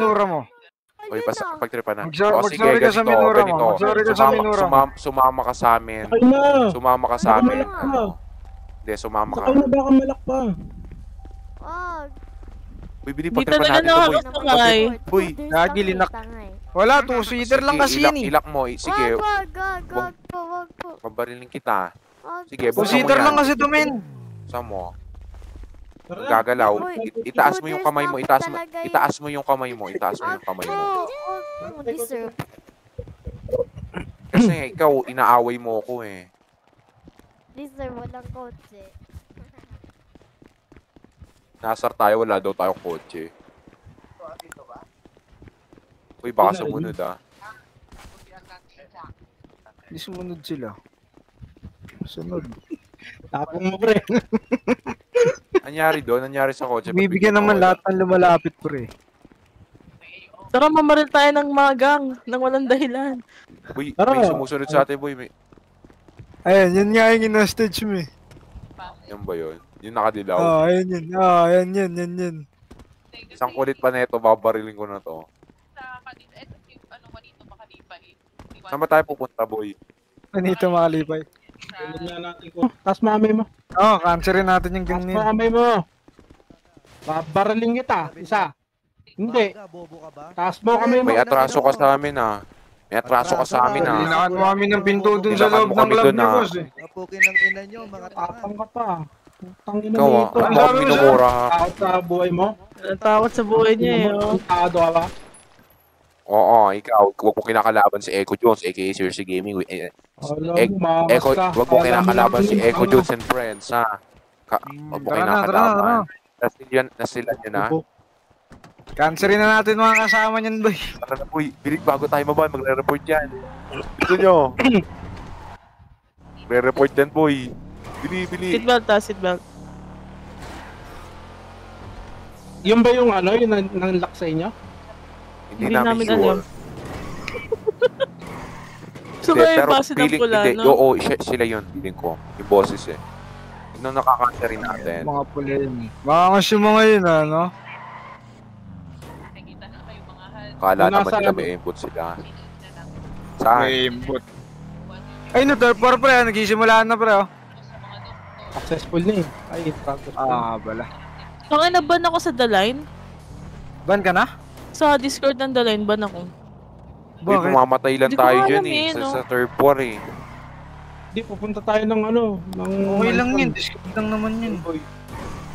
minura mo. Uy, pagtripan na. Magsorry ka sa minura mo. Magsorry ka sa minura mo. Sumama ka sa amin. Sumama ka sa amin. Hindi, sumama ka. Sakay na baka malak pa. Uy, bili pagtripan natin ito, boy. Uy, lagi linak. Wala, 2-seater lang kasi yan eh. Ilak mo. Sige. Wag po. Mabarilin kita. Sige, 2-seater lang kasi ito, men. Saan mo? Gagalaw. Itaas mo yung kamay mo. Itaas mo yung kamay mo. Deserve. Kasi ikaw, inaaway mo ako eh. Deserve, walang kotse. Nasar tayo, wala daw tayong kotse. Uy, baka sumunod ah. Hindi sumunod sila. Sunod. Tapong mo, pre. Nangyari doon? Nangyari sa kotse? Bibigyan naman lahat ng lumalapit, pre. Tara, mamaril tayo ng mga gang nang walang dahilan. Uy, may sumusunod sa atin, boy. Ayan, yun nga yung in-stage mo eh. Yan ba yun? Yung nakadilaw? Ayan yun. Isang kulit pa na ito, babariling ko na to. Saan ba tayo pupunta, boy? Anito makalipay. Taas mamay mo. Cancerin natin yung ganyan. Taas mamay mo. Babaraling kita. Isa. Hindi. Taas mo kami mo. May atraso ka sa amin ah. Hinahan mo kami ng pinto dun sa loob ng club niyo, boss eh. Kapukin ng ina nyo, mga Tapang ka pa. Tangina ikaw nito. ang mga minumura ha. Takot sa buhay mo. Takot sa buhay niya eh. Takot ka ba? Oo, ikaw. Huwag mo kinakalaban si Echo Jones, aka Seriously Gaming. Echo, huwag mo kinakalaban si Echo Jones and Friends, ha? Huwag mo kinakalaban. Nasilan nyo na. Cancerin na natin mga kasama niyan, boy. Tara na, boy. Bilig bago tayo mabay, magre-report yan. Gusto nyo? Magre-report yan, boy. Bili. Seatbelt ha, seatbelt. Yung ba yung ano, yung nang-lock sa inyo? Hindi namin sure. So kayo base ng pula, no? Oo, sila yun, feeling ko. Yung bosses eh. Nung nakaka-cancerin natin. Mga pula yun. Makangas yung mga yun, ano? Kala naman nila may input sila. Saan? May input. Ay, no, third floor, pre. Nagsisimula na, pre, oh. Successful na eh. Ay, practice. Bala. Okay, naban ako sa The Line. Ban ka na? Sa Discord ng The Line, ban ako. Bakit? Mamamatay lang tayo dyan eh. Sa third floor eh. Hindi, pupunta tayo ng ano. Okay lang yun. Discord lang naman yun.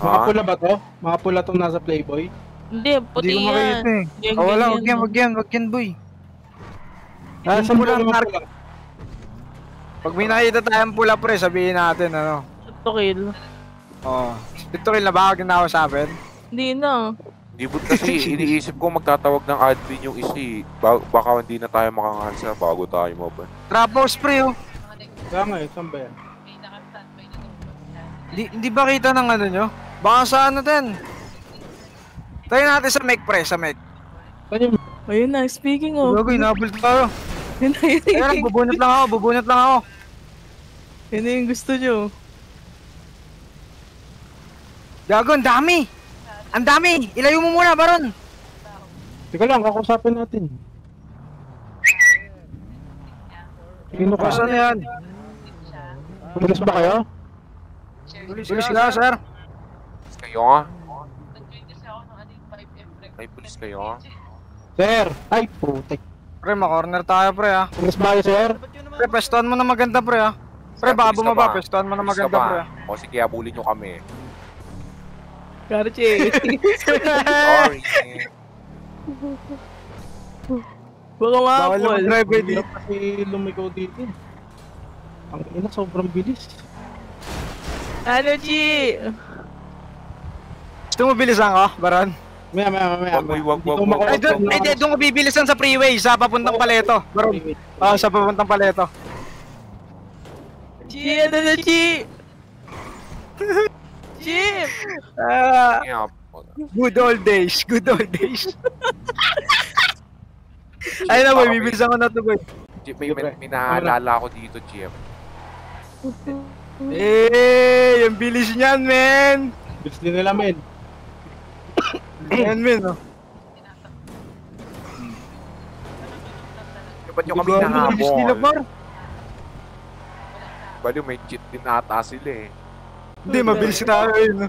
Mga pula ba to? Mga pula to nasa Playboy? Hindi, puti yan. Hindi ko makita eh. Wala, wag yan, boy. Saan pula ng pula? Pag may nakita tayong pula, pre, sabihin natin, ano. Tutukil. Tutukil na ba? Huwag na ako sabihin? Hindi na. Hindi po kasi iniisip ko magtatawag ng admin yung isi. Baka hindi na tayo makangansa bago tayo maban. Trap house, pre, oh. Kaya nga eh, saan ba yan? Hindi ba kita ng ano nyo? Baka sa ano din? Tayo natin sa Mek, pre, sa Mek. Ayun na, speaking of. Gago, inabulit tayo. Yun na, bubunot lang ako. Yun na yung gusto nyo. Gago, ang dami! Ang dami! Ilayo mo muna, Baron! Teka lang, kakusapin natin. Sino ka? Saan yan? Pulis ba kayo? Pulis ka, sir. Pulis kayo ha? May pulis kayo ha? Sir! Ay, putik. Pre, makorner tayo, pre, ha? Pulis ba kayo, sir? Pre, pestuan mo na maganda, pre, ha? Pre, baka bumaba, pestuan mo na maganda, pre, ha? O sige, abulin nyo kami. Karche. Sorry. Baka bawal makapol. naman drive dito. Kasi lumikaw dito. Ang ina, sobrang bilis. Ano, Chi? Gusto mo bilisan ko, Baron? Maya. Wag. Ay, doon ko bibilisan sa freeway, sa papuntang Paleto. Baron. Sa papuntang Paleto. Chi, ano na, Chi? Chip! Good old days. Ay na, boy, bibilisan ko na to, boy. Chip, may naalala ko dito, Chip. Yung bilis niyan, men! Bilis din nila, men. Yan, men, oh. Ba't nyo kami Gago, bilis nila, nahabol? par. Baliw, may cheat din ata sila eh. Hindi, mabilis tayo yun.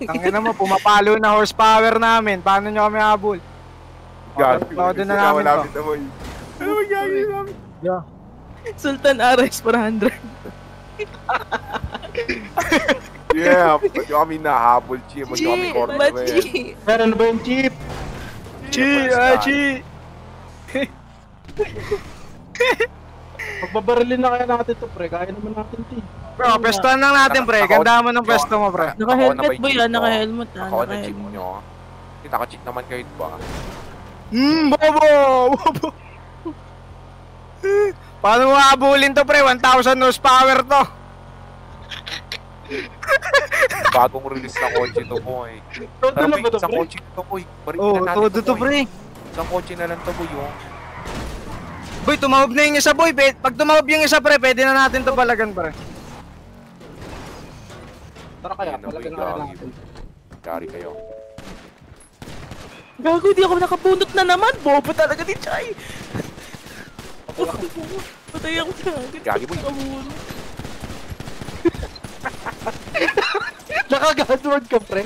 Tangina mo, pumapalo na horsepower namin. Paano nyo kami habol? Todo na namin to. Ano magyari namin? Sultan RX 400. Yeah, ba't nyo kami nahabol, Chi? Ba't nyo kami corner Machi. Pero ano ba yung chip? Chi! Pagbabarilin na kaya natin to, pre. Kaya naman natin to. Bro, pestohan lang natin, pre. Ganda mo ng pesto mo, pre. Naka-helmet boy, naka-helmet ah. Ako na chip nyo. Hindi, naka-cheat naman kayo ba? Bobo! Paano mo habulin to, pre? 1,000 horsepower to. Bagong release na kotse to, boy. Todo Tara, na boy, ba to, isang pre? kotse to, boy. Barikin Oo, na natin todo to, boy. pre. Isang kotse na lang to, boy, yung. Boy, tumawab na yung isa, boy. Pag tumawab yung isa, pre, pwede na natin to balagan, pre. Tara kaya, Ayun na, talaga boy, na kaya gagi. natin. Yari kayo. Gago, di ako nakabunot na naman. Bobo talaga ni Chay. Patay ako na. Gagi, boy. Nakagasword ka, pre.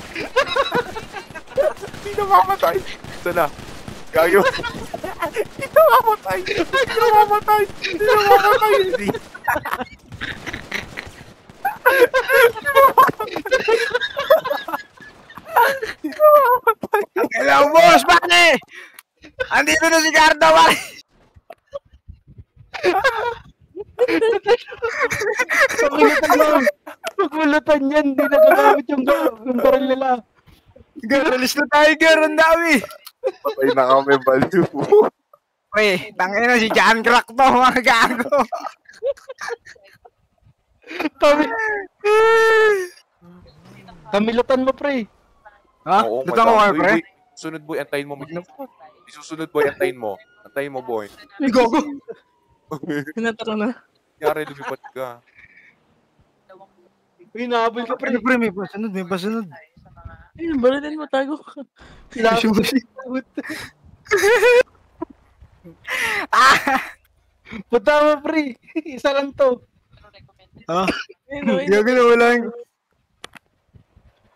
Hindi na mamatay. Ito na. Gagi mo. Hindi na mamatay. Hindi na mamatay. Hindi na mamatay. Hindi. Hello, boss, pare! Andito na si Cardo, pare! Pagulutan yan, di nagagamit yung baril nila. Release na tayo, Gar. Ang dami. Patay na kami, baliw. Pre, tangin na si John Crack to, mga gago. Kamilutan mo, pre. Ha? Oo, Lutan ko kayo, madam. pre? Boy, sunod, boy. Antayin mo. Isusunod, boy. Antayin mo. Antayin mo, boy. Ay, gago. Pinatara na. Yari, lumipat ka. Uy, nahabol ka, pre. Pre, may pasunod, may pasunod. Ayun, barilin mo, tago ka. Punta mo, pre. Isa lang to. Ha? Ayun, ayun. Gago na wala yung...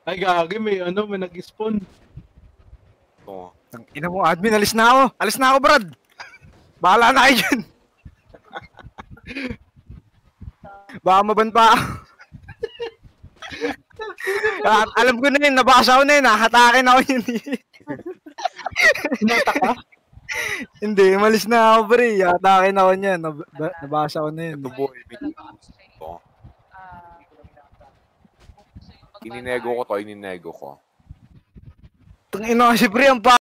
Ay, gagi, may nag-spawn. Oo. Ina mo, admin, alis na ako. Alis na ako, Brad. Bahala na kayo dyan. Baka maban pa ako. Alam ko na yun, nabasa ko na yun, hatakin ako yun. Sinata ka? Hindi, malis na ako, pre. Hatakin ako niyan. Nabasa ko na yun. Ito, boy. Ito. Ininego ko to, ininego ko. Tangina kasi, pre, ang